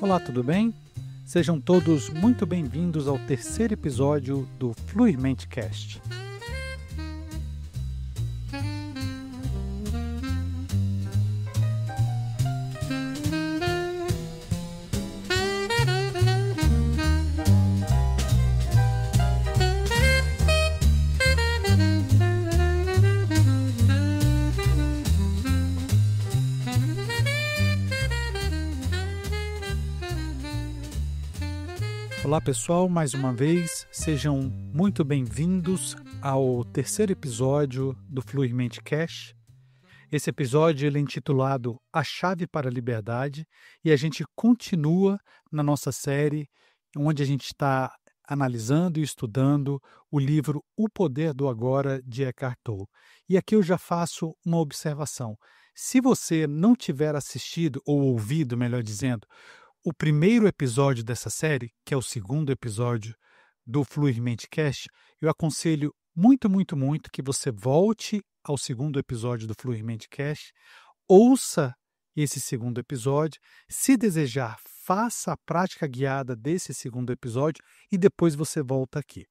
Olá, tudo bem? Sejam todos muito bem-vindos ao terceiro episódio do Fluirmente Cast. Olá pessoal, mais uma vez, sejam muito bem-vindos ao terceiro episódio do Fluirmente Cast. Esse episódio ele é intitulado A Chave para a Liberdade e a gente continua na nossa série onde a gente está analisando e estudando o livro O Poder do Agora de Eckhart Tolle. E aqui eu já faço uma observação. Se você não tiver assistido ou ouvido, melhor dizendo, o primeiro episódio dessa série, que é o segundo episódio do Fluirmente Cast, eu aconselho muito que você volte ao segundo episódio do Fluirmente Cast, ouça esse segundo episódio, se desejar, faça a prática guiada desse segundo episódio e depois você volta aqui,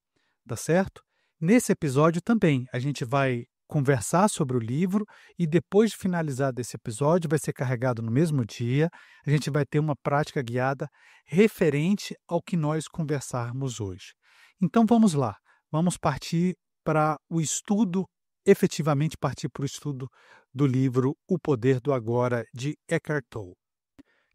tá certo? Nesse episódio também a gente vai conversar sobre o livro e depois de finalizar desse episódio, vai ser carregado no mesmo dia, a gente vai ter uma prática guiada referente ao que nós conversarmos hoje. Então vamos lá, vamos partir para o estudo, efetivamente partir para o estudo do livro O Poder do Agora de Eckhart Tolle.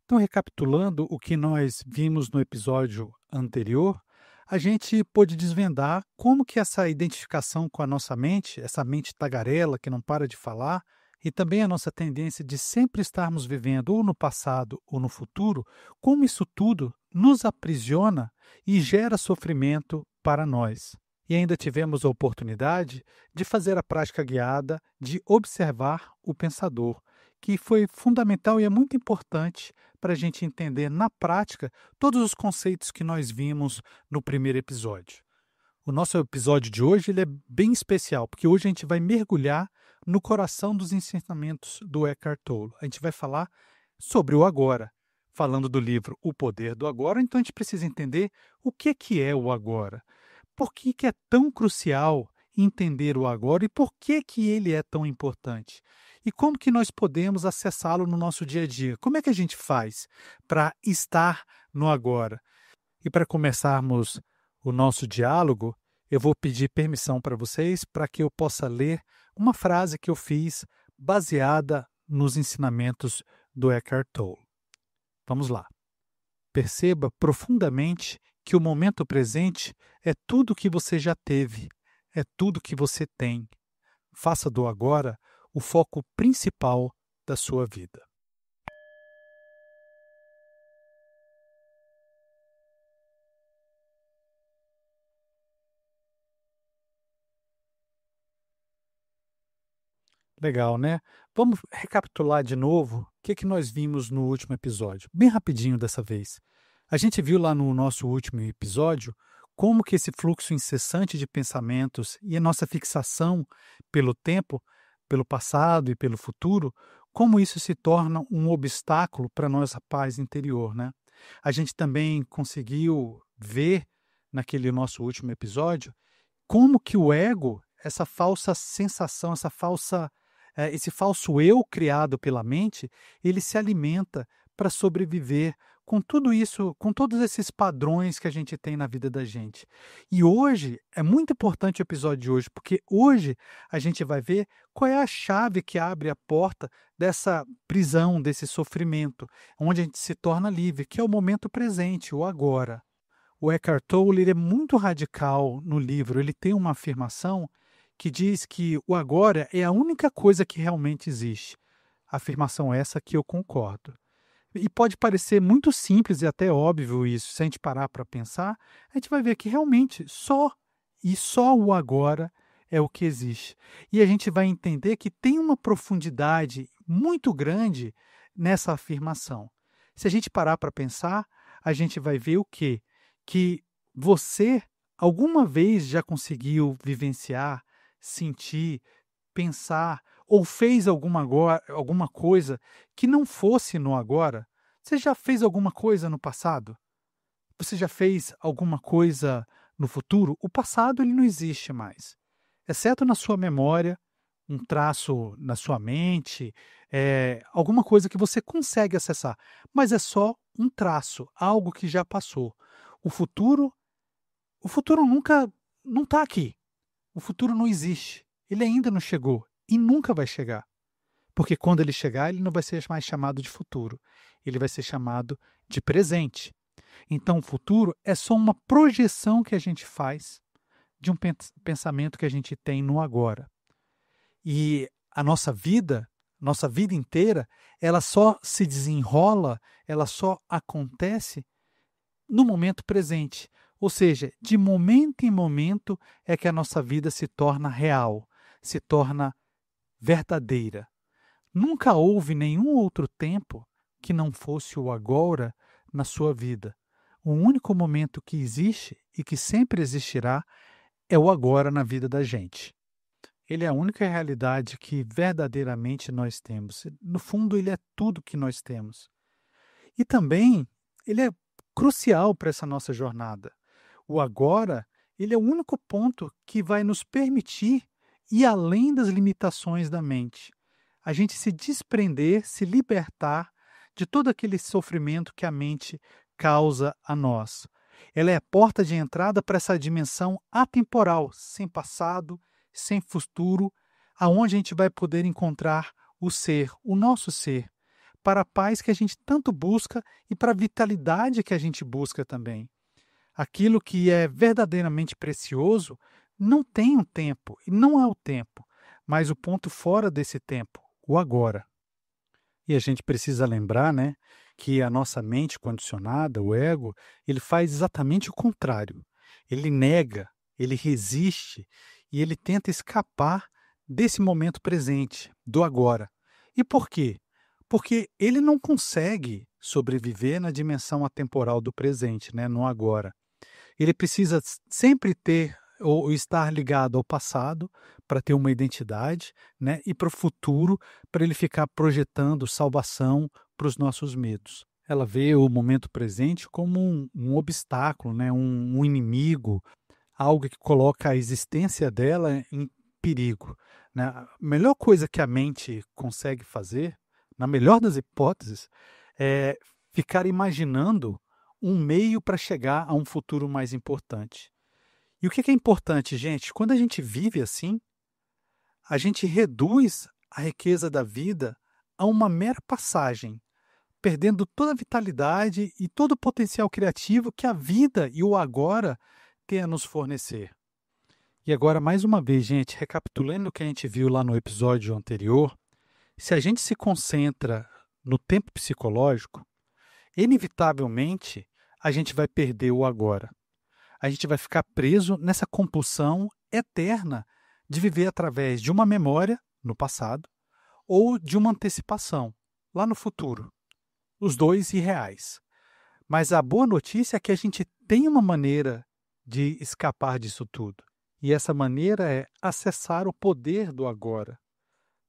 Então, recapitulando o que nós vimos no episódio anterior, a gente pôde desvendar como que essa identificação com a nossa mente, essa mente tagarela que não para de falar, e também a nossa tendência de sempre estarmos vivendo ou no passado ou no futuro, como isso tudo nos aprisiona e gera sofrimento para nós. E ainda tivemos a oportunidade de fazer a prática guiada de observar o pensador, que foi fundamental e é muito importante para a gente entender na prática todos os conceitos que nós vimos no primeiro episódio. O nosso episódio de hoje ele é bem especial, porque hoje a gente vai mergulhar no coração dos ensinamentos do Eckhart Tolle. A gente vai falar sobre o agora, falando do livro O Poder do Agora, então a gente precisa entender o que é o agora. Por que é tão crucial entender o agora e por que ele é tão importante? E como que nós podemos acessá-lo no nosso dia a dia? Como é que a gente faz para estar no agora? E para começarmos o nosso diálogo, eu vou pedir permissão para vocês para que eu possa ler uma frase que eu fiz baseada nos ensinamentos do Eckhart Tolle. Vamos lá. Perceba profundamente que o momento presente é tudo o que você já teve, é tudo que você tem. Faça do agora o foco principal da sua vida. Legal, né? Vamos recapitular de novo o que nós vimos no último episódio. Bem rapidinho dessa vez. A gente viu lá no nosso último episódio como que esse fluxo incessante de pensamentos e a nossa fixação pelo tempo, pelo passado e pelo futuro, como isso se torna um obstáculo para a nossa paz interior, né? A gente também conseguiu ver naquele nosso último episódio como que o ego, essa falsa sensação, esse falso eu criado pela mente, ele se alimenta para sobreviver com tudo isso, com todos esses padrões que a gente tem na vida da gente. E hoje, é muito importante o episódio de hoje, porque hoje a gente vai ver qual é a chave que abre a porta dessa prisão, desse sofrimento, onde a gente se torna livre, que é o momento presente, o agora. O Eckhart Tolle ele é muito radical no livro, ele tem uma afirmação que diz que o agora é a única coisa que realmente existe. Afirmação essa que eu concordo. E pode parecer muito simples e até óbvio isso, se a gente parar para pensar, a gente vai ver que realmente só o agora é o que existe. E a gente vai entender que tem uma profundidade muito grande nessa afirmação. Se a gente parar para pensar, a gente vai ver o quê? Que você alguma vez já conseguiu vivenciar, sentir, pensar ou fez alguma coisa que não fosse no agora, Você já fez alguma coisa no passado? Você já fez alguma coisa no futuro? O passado ele não existe mais, exceto na sua memória, um traço na sua mente, alguma coisa que você consegue acessar, mas é só um traço, algo que já passou. O futuro o futuro nunca não está aqui, o futuro não existe, ele ainda não chegou e nunca vai chegar, porque quando ele chegar, ele não vai ser mais chamado de futuro, ele vai ser chamado de presente. Então, o futuro é só uma projeção que a gente faz de um pensamento que a gente tem no agora. E a nossa vida inteira, ela só se desenrola, ela só acontece no momento presente. Ou seja, de momento em momento é que a nossa vida se torna real, se torna verdadeira. Nunca houve nenhum outro tempo que não fosse o agora na sua vida. O único momento que existe e que sempre existirá é o agora na vida da gente. Ele é a única realidade que verdadeiramente nós temos. No fundo, ele é tudo que nós temos. E também, ele é crucial para essa nossa jornada. O agora, ele é o único ponto que vai nos permitir ir além das limitações da mente. A gente se desprender, se libertar de todo aquele sofrimento que a mente causa a nós. Ela é a porta de entrada para essa dimensão atemporal, sem passado, sem futuro, aonde a gente vai poder encontrar o ser, o nosso ser, para a paz que a gente tanto busca e para a vitalidade que a gente busca também. Aquilo que é verdadeiramente precioso não tem um tempo, e não é o tempo, mas o ponto fora desse tempo, o agora. E a gente precisa lembrar, né, que a nossa mente condicionada, o ego, ele faz exatamente o contrário. Ele nega, ele resiste e ele tenta escapar desse momento presente, do agora. E por quê? Porque ele não consegue sobreviver na dimensão atemporal do presente, né, no agora. Ele precisa sempre ter ou estar ligado ao passado para ter uma identidade, né, e para o futuro, para ele ficar projetando salvação para os nossos medos. Ela vê o momento presente como um obstáculo, né, um inimigo, algo que coloca a existência dela em perigo, né? A melhor coisa que a mente consegue fazer, na melhor das hipóteses, é ficar imaginando um meio para chegar a um futuro mais importante. E o que é importante, gente? Quando a gente vive assim, a gente reduz a riqueza da vida a uma mera passagem, perdendo toda a vitalidade e todo o potencial criativo que a vida e o agora têm a nos fornecer. E agora, mais uma vez, gente, recapitulando o que a gente viu lá no episódio anterior, se a gente se concentra no tempo psicológico, inevitavelmente a gente vai perder o agora. A gente vai ficar preso nessa compulsão eterna de viver através de uma memória no passado ou de uma antecipação lá no futuro. Os dois irreais. Mas a boa notícia é que a gente tem uma maneira de escapar disso tudo. E essa maneira é acessar o poder do agora,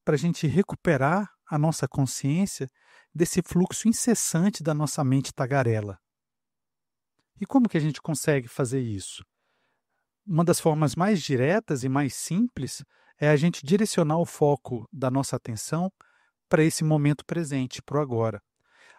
para a gente recuperar a nossa consciência desse fluxo incessante da nossa mente tagarela. E como que a gente consegue fazer isso? Uma das formas mais diretas e mais simples é a gente direcionar o foco da nossa atenção para esse momento presente, para o agora.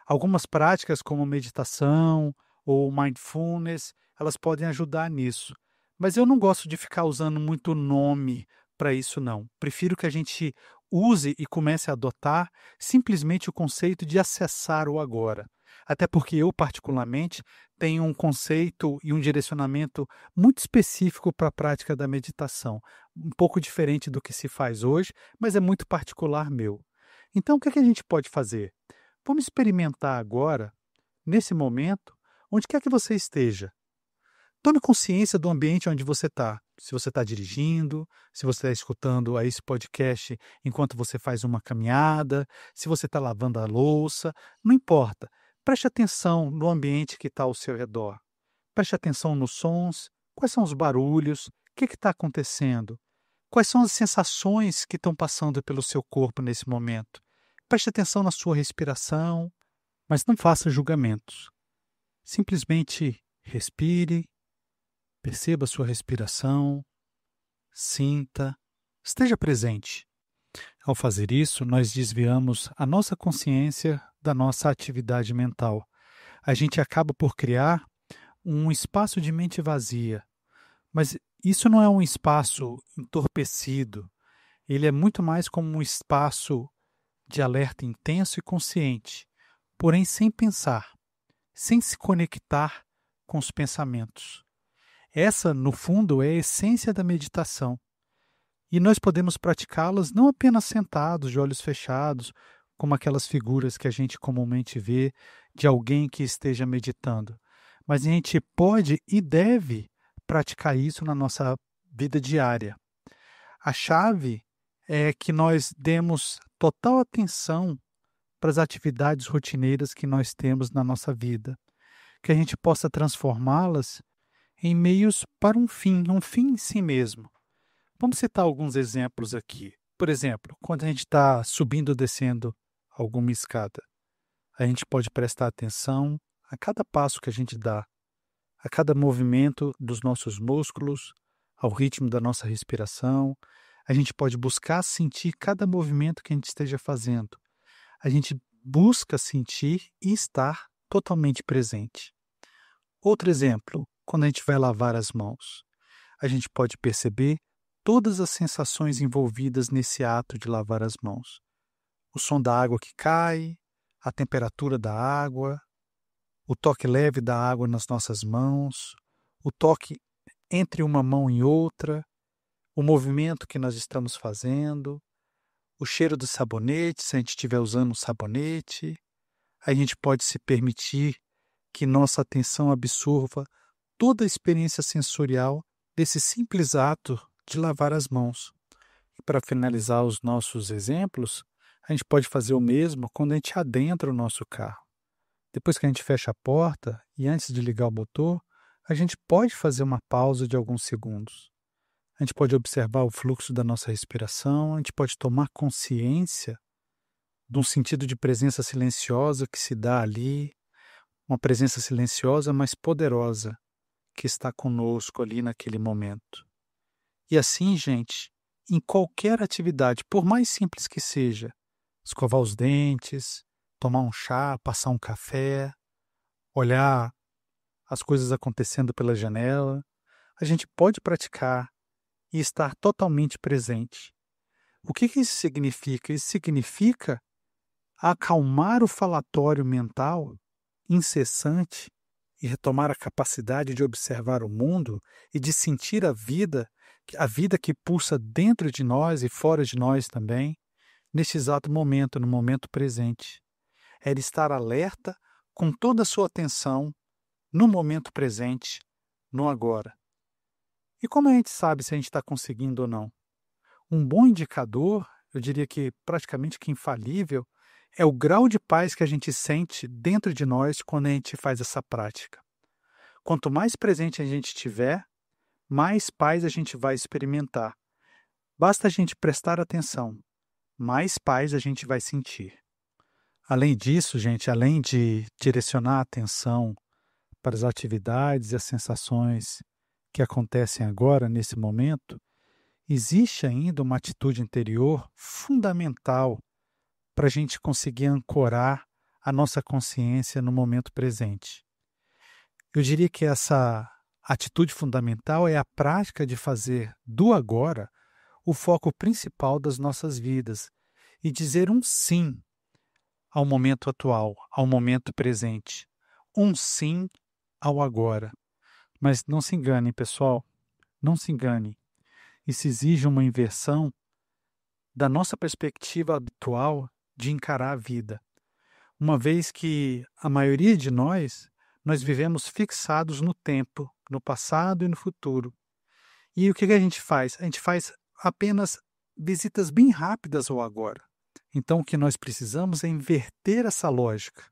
Algumas práticas como meditação ou mindfulness, elas podem ajudar nisso. Mas eu não gosto de ficar usando muito nome para isso não. Prefiro que a gente use e comece a adotar simplesmente o conceito de acessar o agora. Até porque eu, particularmente, tenho um conceito e um direcionamento muito específico para a prática da meditação. Um pouco diferente do que se faz hoje, mas é muito particular meu. Então, o que é que a gente pode fazer? Vamos experimentar agora, nesse momento, onde quer que você esteja. Tome consciência do ambiente onde você está. Se você está dirigindo, se você está escutando esse podcast enquanto você faz uma caminhada, se você está lavando a louça, não importa. Preste atenção no ambiente que está ao seu redor. Preste atenção nos sons, quais são os barulhos, o que está acontecendo, quais são as sensações que estão passando pelo seu corpo nesse momento. Preste atenção na sua respiração, Mas não faça julgamentos. Simplesmente respire, perceba a sua respiração, sinta, esteja presente. Ao fazer isso, nós desviamos a nossa consciência da nossa atividade mental. A gente acaba por criar um espaço de mente vazia, mas isso não é um espaço entorpecido, ele é muito mais como um espaço de alerta intenso e consciente, porém sem pensar, sem se conectar com os pensamentos. Essa, no fundo, é a essência da meditação. E nós podemos praticá-las não apenas sentados, de olhos fechados, como aquelas figuras que a gente comumente vê de alguém que esteja meditando. Mas a gente pode e deve praticar isso na nossa vida diária. A chave é que nós demos total atenção para as atividades rotineiras que nós temos na nossa vida, que a gente possa transformá-las em meios para um fim em si mesmo. Vamos citar alguns exemplos aqui. Por exemplo, quando a gente está subindo ou descendo alguma escada, a gente pode prestar atenção a cada passo que a gente dá, a cada movimento dos nossos músculos, ao ritmo da nossa respiração. A gente pode buscar sentir cada movimento que a gente esteja fazendo. A gente busca sentir e estar totalmente presente. Outro exemplo, quando a gente vai lavar as mãos, a gente pode perceber todas as sensações envolvidas nesse ato de lavar as mãos. O som da água que cai, a temperatura da água, o toque leve da água nas nossas mãos, o toque entre uma mão e outra, o movimento que nós estamos fazendo, o cheiro do sabonete, se a gente estiver usando um sabonete. A gente pode se permitir que nossa atenção absorva toda a experiência sensorial desse simples ato de lavar as mãos. E para finalizar os nossos exemplos, a gente pode fazer o mesmo quando a gente adentra o nosso carro. Depois que a gente fecha a porta e antes de ligar o motor, a gente pode fazer uma pausa de alguns segundos. A gente pode observar o fluxo da nossa respiração, a gente pode tomar consciência de um sentido de presença silenciosa que se dá ali, uma presença silenciosa, mas poderosa, que está conosco ali naquele momento. E assim, gente, em qualquer atividade, por mais simples que seja, escovar os dentes, tomar um chá, passar um café, olhar as coisas acontecendo pela janela, a gente pode praticar e estar totalmente presente. O que isso significa? Isso significa acalmar o falatório mental incessante e retomar a capacidade de observar o mundo e de sentir a vida que pulsa dentro de nós e fora de nós também, neste exato momento, no momento presente. É estar alerta com toda a sua atenção no momento presente, no agora. E como a gente sabe se a gente está conseguindo ou não? Um bom indicador, eu diria que praticamente que infalível, é o grau de paz que a gente sente dentro de nós quando a gente faz essa prática. Quanto mais presente a gente estiver, mais paz a gente vai experimentar. Basta a gente prestar atenção, mais paz a gente vai sentir. Além disso, gente, além de direcionar a atenção para as atividades e as sensações que acontecem agora, nesse momento, existe ainda uma atitude interior fundamental para a gente conseguir ancorar a nossa consciência no momento presente. Eu diria que essa atitude fundamental é a prática de fazer do agora o foco principal das nossas vidas e dizer um sim ao momento atual, ao momento presente. Um sim ao agora. Mas não se enganem, pessoal, não se enganem. Isso exige uma inversão da nossa perspectiva habitual de encarar a vida. Uma vez que a maioria de nós vivemos fixados no tempo, no passado e no futuro. E o que a gente faz? A gente faz apenas visitas bem rápidas ao agora. Então, o que nós precisamos é inverter essa lógica.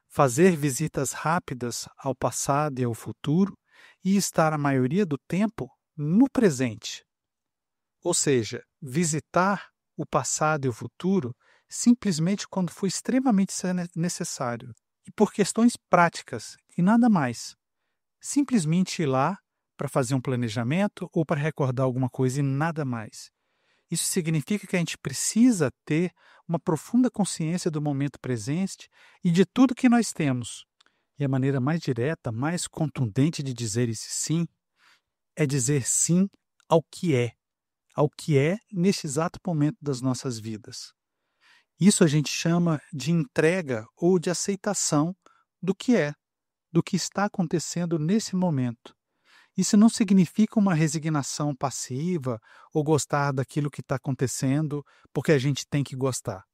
Fazer visitas rápidas ao passado e ao futuro e estar a maioria do tempo no presente. Ou seja, visitar o passado e o futuro simplesmente quando for extremamente necessário e por questões práticas e nada mais. Simplesmente ir lá para fazer um planejamento ou para recordar alguma coisa e nada mais. Isso significa que a gente precisa ter uma profunda consciência do momento presente e de tudo que nós temos. E a maneira mais direta, mais contundente de dizer esse sim, é dizer sim ao que é neste exato momento das nossas vidas. Isso a gente chama de entrega ou de aceitação do que é, do que está acontecendo nesse momento. Isso não significa uma resignação passiva ou gostar daquilo que está acontecendo porque a gente tem que gostar,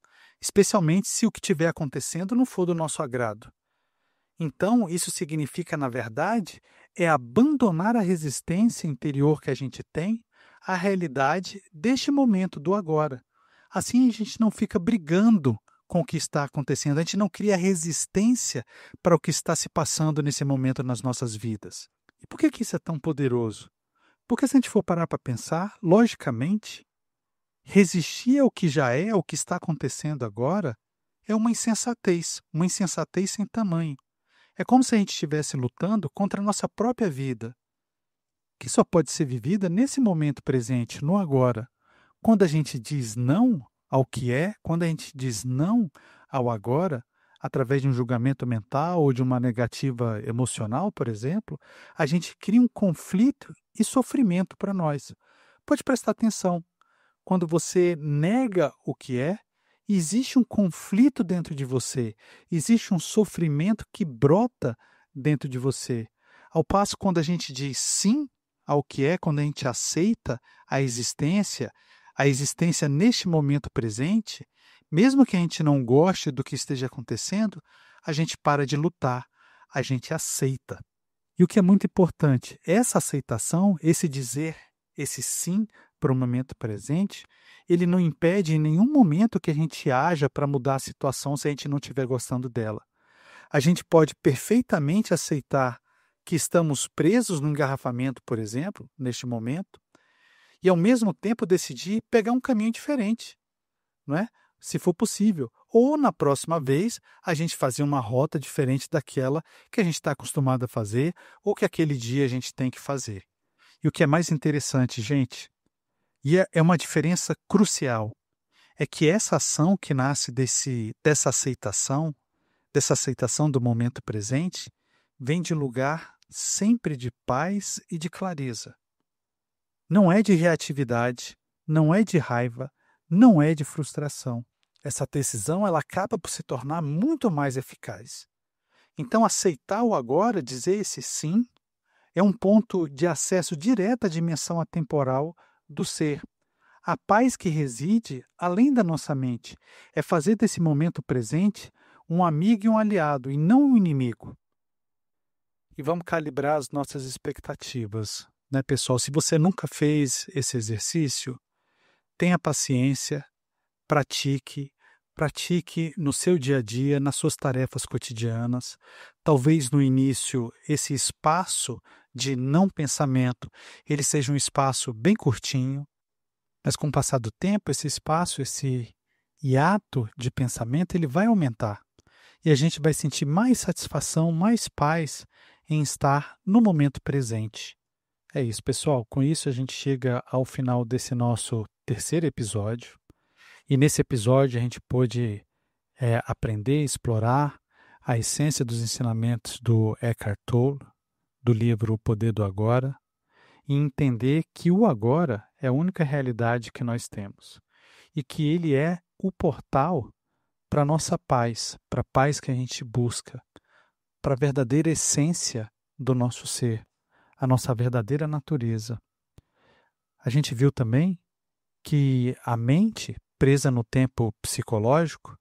especialmente se o que estiver acontecendo não for do nosso agrado. Então, isso significa, na verdade, é abandonar a resistência interior que a gente tem à realidade deste momento, do agora. Assim, a gente não fica brigando com o que está acontecendo, a gente não cria resistência para o que está se passando nesse momento nas nossas vidas. E por que isso é tão poderoso? Porque se a gente for parar para pensar, logicamente, resistir ao que já é, ao que está acontecendo agora, é uma insensatez sem tamanho. É como se a gente estivesse lutando contra a nossa própria vida, que só pode ser vivida nesse momento presente, no agora. Quando a gente diz não ao que é, quando a gente diz não ao agora, através de um julgamento mental ou de uma negativa emocional, por exemplo, a gente cria um conflito e sofrimento para nós. Pode prestar atenção. Quando você nega o que é, existe um conflito dentro de você, existe um sofrimento que brota dentro de você. Ao passo, quando a gente diz sim ao que é, quando a gente aceita a existência neste momento presente, mesmo que a gente não goste do que esteja acontecendo, a gente para de lutar, a gente aceita. E o que é muito importante, essa aceitação, esse dizer, esse sim para o momento presente, ele não impede em nenhum momento que a gente haja para mudar a situação se a gente não estiver gostando dela. A gente pode perfeitamente aceitar que estamos presos no engarrafamento, por exemplo, neste momento, e ao mesmo tempo decidir pegar um caminho diferente, não é? Se for possível. Ou na próxima vez a gente fazer uma rota diferente daquela que a gente está acostumado a fazer ou que aquele dia a gente tem que fazer. E o que é mais interessante, gente, e é uma diferença crucial, é que essa ação que nasce dessa aceitação do momento presente, vem de lugar sempre de paz e de clareza. Não é de reatividade, não é de raiva, não é de frustração. Essa decisão ela acaba por se tornar muito mais eficaz. Então, aceitar o agora, dizer esse sim, é um ponto de acesso direto à dimensão atemporal do ser. A paz que reside além da nossa mente é fazer desse momento presente um amigo e um aliado, e não um inimigo. E vamos calibrar as nossas expectativas, né, pessoal? Se você nunca fez esse exercício, tenha paciência, pratique no seu dia a dia, nas suas tarefas cotidianas. Talvez no início esse espaço de não pensamento, ele seja um espaço bem curtinho, mas com o passar do tempo, esse espaço, esse hiato de pensamento, ele vai aumentar. E a gente vai sentir mais satisfação, mais paz em estar no momento presente. É isso, pessoal. Com isso, a gente chega ao final desse nosso terceiro episódio. E nesse episódio, a gente pôde aprender, explorar a essência dos ensinamentos do Eckhart Tolle, do livro O Poder do Agora, e entender que o agora é a única realidade que nós temos. E que ele é o portal para a nossa paz, para a paz que a gente busca, para a verdadeira essência do nosso ser, a nossa verdadeira natureza. A gente viu também que a mente, presa no tempo psicológico,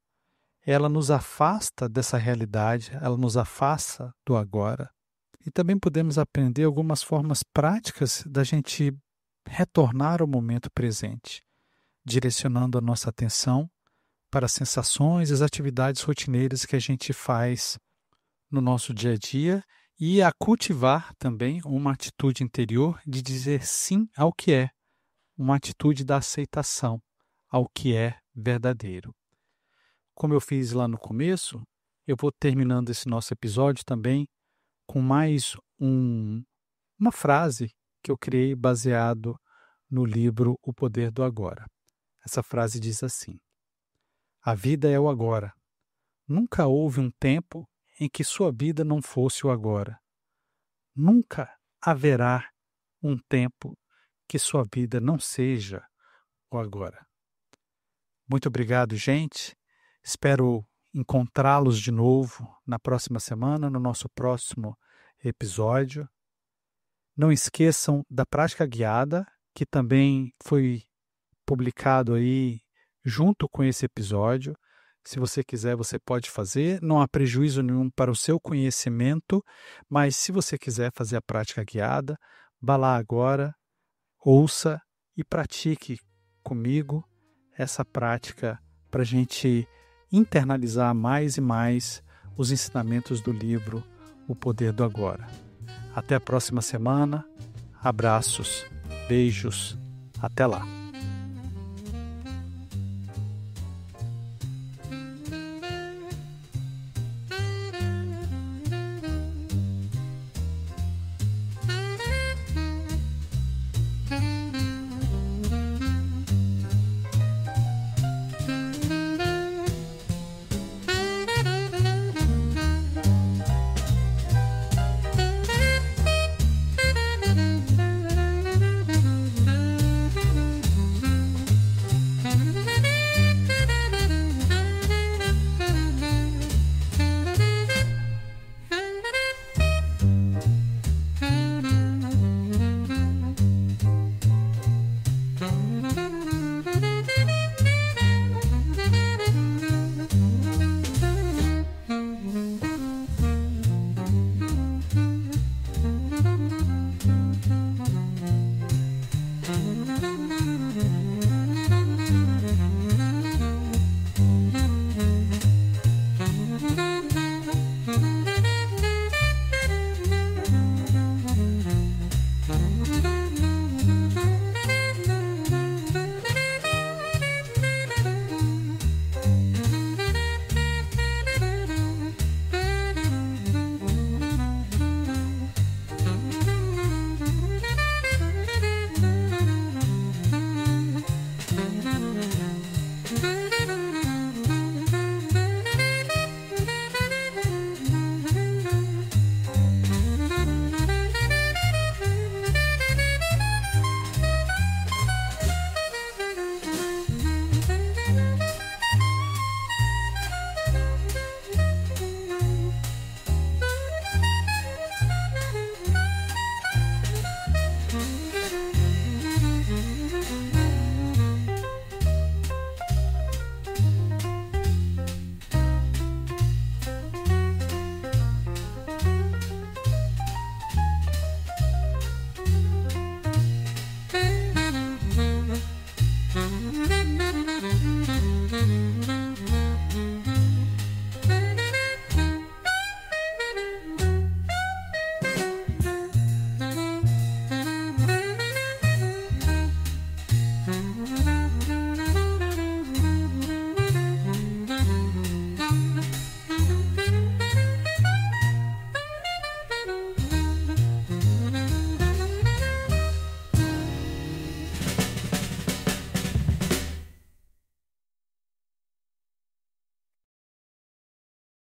ela nos afasta dessa realidade, ela nos afasta do agora. E também podemos aprender algumas formas práticas da gente retornar ao momento presente, direcionando a nossa atenção para as sensações e as atividades rotineiras que a gente faz no nosso dia a dia e a cultivar também uma atitude interior de dizer sim ao que é, uma atitude da aceitação ao que é verdadeiro. como eu fiz lá no começo, eu vou terminando esse nosso episódio também com mais uma frase que eu criei baseado no livro O Poder do Agora. Essa frase diz assim: a vida é o agora. Nunca houve um tempo em que sua vida não fosse o agora. Nunca haverá um tempo que sua vida não seja o agora. Muito obrigado, gente. Espero encontrá-los de novo na próxima semana, no nosso próximo episódio. Não esqueçam da prática guiada, que também foi publicado aí junto com esse episódio. Se você quiser, você pode fazer. Não há prejuízo nenhum para o seu conhecimento, mas se você quiser fazer a prática guiada, vá lá agora, ouça e pratique comigo essa prática para a gente internalizar mais e mais os ensinamentos do livro O Poder do Agora. Até a próxima semana. Abraços, beijos, até lá.